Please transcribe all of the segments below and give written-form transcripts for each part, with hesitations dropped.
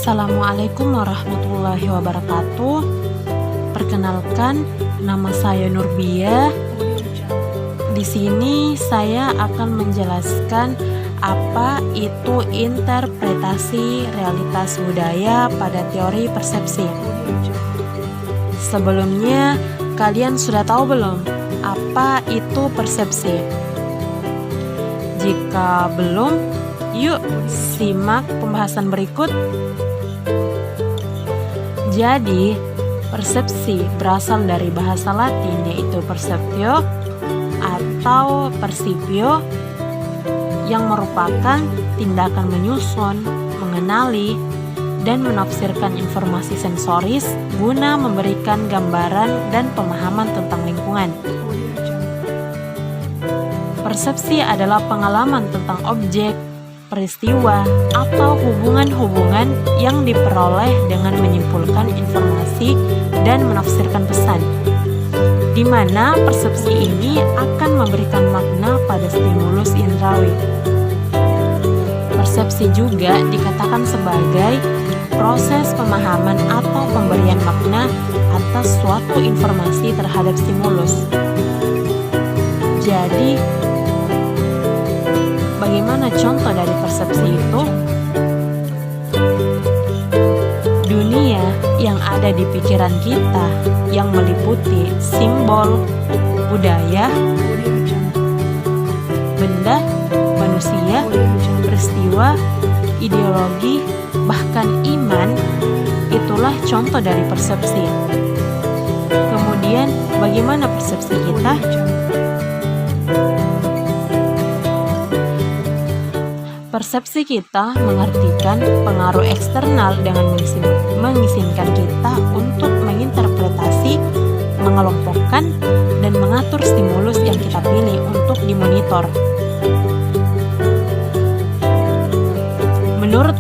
Assalamualaikum warahmatullahi wabarakatuh. Perkenalkan, nama saya Nurbia. Di sini saya akan menjelaskan apa itu interpretasi realitas budaya pada teori persepsi. Sebelumnya, kalian sudah tahu belum apa itu persepsi? Jika belum, yuk simak pembahasan berikut. Jadi, persepsi berasal dari bahasa Latin yaitu perceptio atau percipio yang merupakan tindakan menyusun, mengenali, dan menafsirkan informasi sensoris guna memberikan gambaran dan pemahaman tentang lingkungan. Persepsi adalah pengalaman tentang objek, peristiwa, atau hubungan-hubungan yang diperoleh dengan menyimpulkan informasi dan menafsirkan pesan, di mana persepsi ini akan memberikan makna pada stimulus indrawi. Persepsi juga dikatakan sebagai proses pemahaman atau pemberian makna atas suatu informasi terhadap stimulus. Jadi, bagaimana contoh dari persepsi itu? Dunia yang ada di pikiran kita yang meliputi simbol, budaya, benda, manusia, peristiwa, ideologi, bahkan iman, itulah contoh dari persepsi. Kemudian, bagaimana persepsi kita? Persepsi kita mengartikan pengaruh eksternal dengan mengizinkan kita untuk menginterpretasi, mengelompokkan, dan mengatur stimulus yang kita pilih untuk dimonitor. Menurut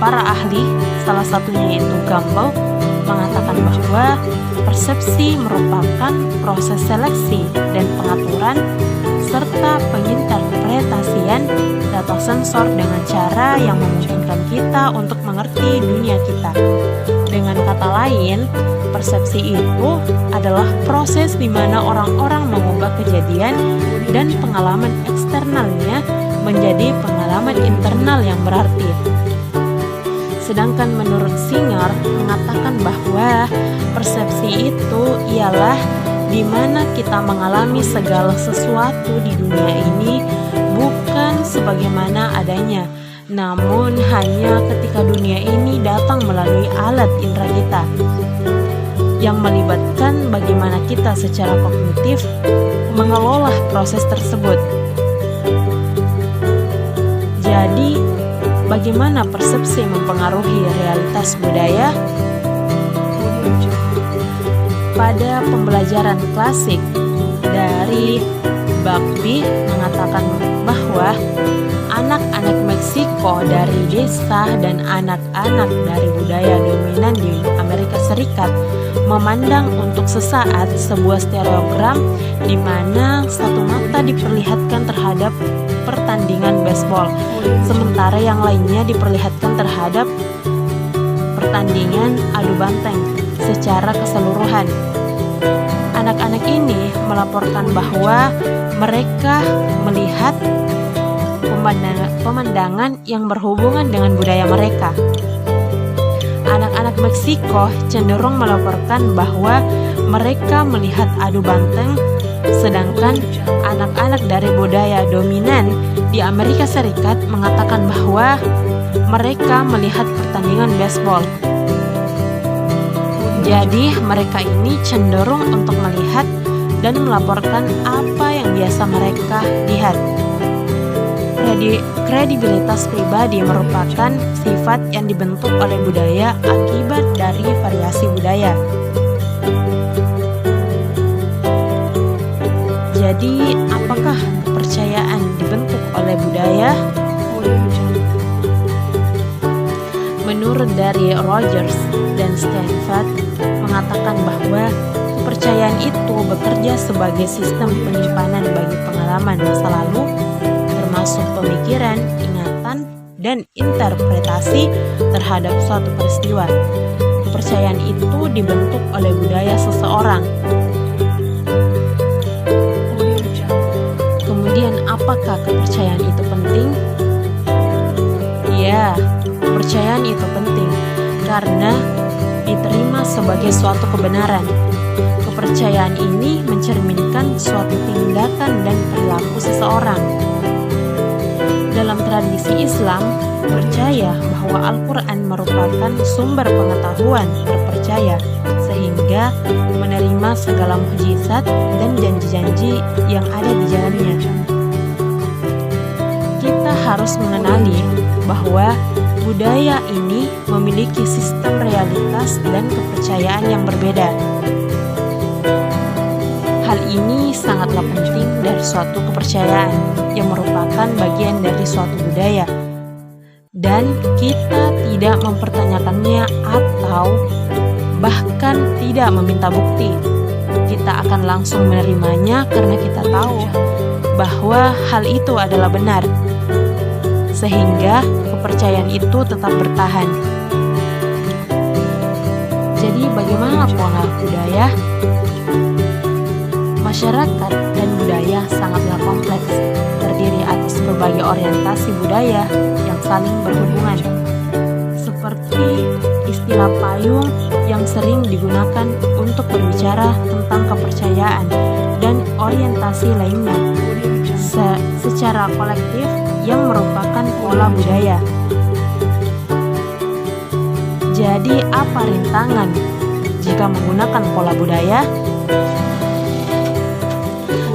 para ahli, salah satunya yaitu Gumbel, mengatakan bahwa persepsi merupakan proses seleksi dan pengaturan serta penginterpretasian data sensor dengan cara yang memungkinkan kita untuk mengerti dunia kita. Dengan kata lain, persepsi itu adalah proses di mana orang-orang mengubah kejadian dan pengalaman eksternalnya menjadi pengalaman internal yang berarti. Sedangkan menurut Singer mengatakan bahwa persepsi itu ialah di mana kita mengalami segala sesuatu di dunia ini bukan sebagaimana adanya, namun hanya ketika dunia ini datang melalui alat indera kita, yang melibatkan bagaimana kita secara kognitif mengelola proses tersebut. Jadi, bagaimana persepsi mempengaruhi realitas budaya? Pada pembelajaran klasik dari Buckbee mengatakan bahwa anak-anak Meksiko dari desa dan anak-anak dari budaya dominan di Amerika Serikat memandang untuk sesaat sebuah stereogram di mana satu mata diperlihatkan terhadap pertandingan baseball, sementara yang lainnya diperlihatkan terhadap pertandingan adu banteng secara keseluruhan. Anak-anak ini melaporkan bahwa mereka melihat pemandangan yang berhubungan dengan budaya mereka. Anak-anak Meksiko cenderung melaporkan bahwa mereka melihat adu banteng, sedangkan anak-anak dari budaya dominan di Amerika Serikat mengatakan bahwa mereka melihat pertandingan baseball. Jadi, mereka ini cenderung untuk melihat dan melaporkan apa yang biasa mereka lihat. Kredibilitas pribadi merupakan sifat yang dibentuk oleh budaya akibat dari variasi budaya. Jadi, apakah kepercayaan dibentuk oleh budaya? Menurut dari Rogers dan Stanford mengatakan bahwa kepercayaan itu bekerja sebagai sistem penyimpanan bagi pengalaman masa lalu, termasuk pemikiran, ingatan, dan interpretasi terhadap suatu peristiwa. Kepercayaan itu dibentuk oleh budaya seseorang. Kemudian, apakah kepercayaan itu penting? Ya, kepercayaan itu penting karena diterima sebagai suatu kebenaran. Kepercayaan ini mencerminkan suatu tindakan dan perilaku seseorang. Dalam tradisi Islam, percaya bahwa Al-Quran merupakan sumber pengetahuan terpercaya, sehingga menerima segala mukjizat dan janji-janji yang ada di dalamnya. Kita harus mengenali bahwa budaya ini memiliki sistem realitas dan kepercayaan yang berbeda. Hal ini sangatlah penting dari suatu kepercayaan yang merupakan bagian dari suatu budaya, dan kita tidak mempertanyakannya atau bahkan tidak meminta bukti. Kita akan langsung menerimanya karena kita tahu bahwa hal itu adalah benar, sehingga kepercayaan itu tetap bertahan. Jadi bagaimana pola budaya? Masyarakat dan budaya sangatlah kompleks, terdiri atas berbagai orientasi budaya yang saling berhubungan. Seperti istilah payung yang sering digunakan untuk berbicara tentang kepercayaan dan orientasi lainnya secara kolektif yang merupakan pola budaya. Jadi, apa rintangan jika menggunakan pola budaya?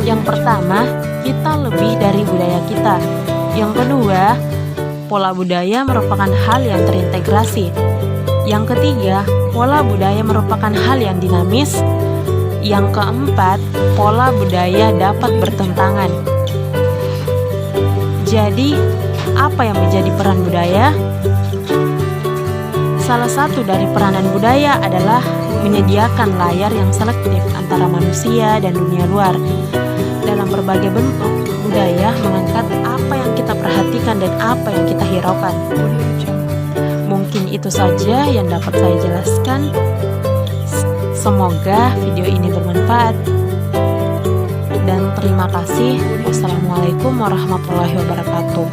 Yang pertama, kita lebih dari budaya kita. Yang kedua, pola budaya merupakan hal yang terintegrasi. Yang ketiga, pola budaya merupakan hal yang dinamis. Yang keempat, pola budaya dapat bertentangan. Jadi, apa yang menjadi peran budaya? Salah satu dari peranan budaya adalah menyediakan layar yang selektif antara manusia dan dunia luar. Dalam berbagai bentuk, budaya mengangkat apa yang kita perhatikan dan apa yang kita hiraukan. Mungkin itu saja yang dapat saya jelaskan. Semoga video ini bermanfaat. Dan terima kasih. Wassalamualaikum warahmatullahi wabarakatuh.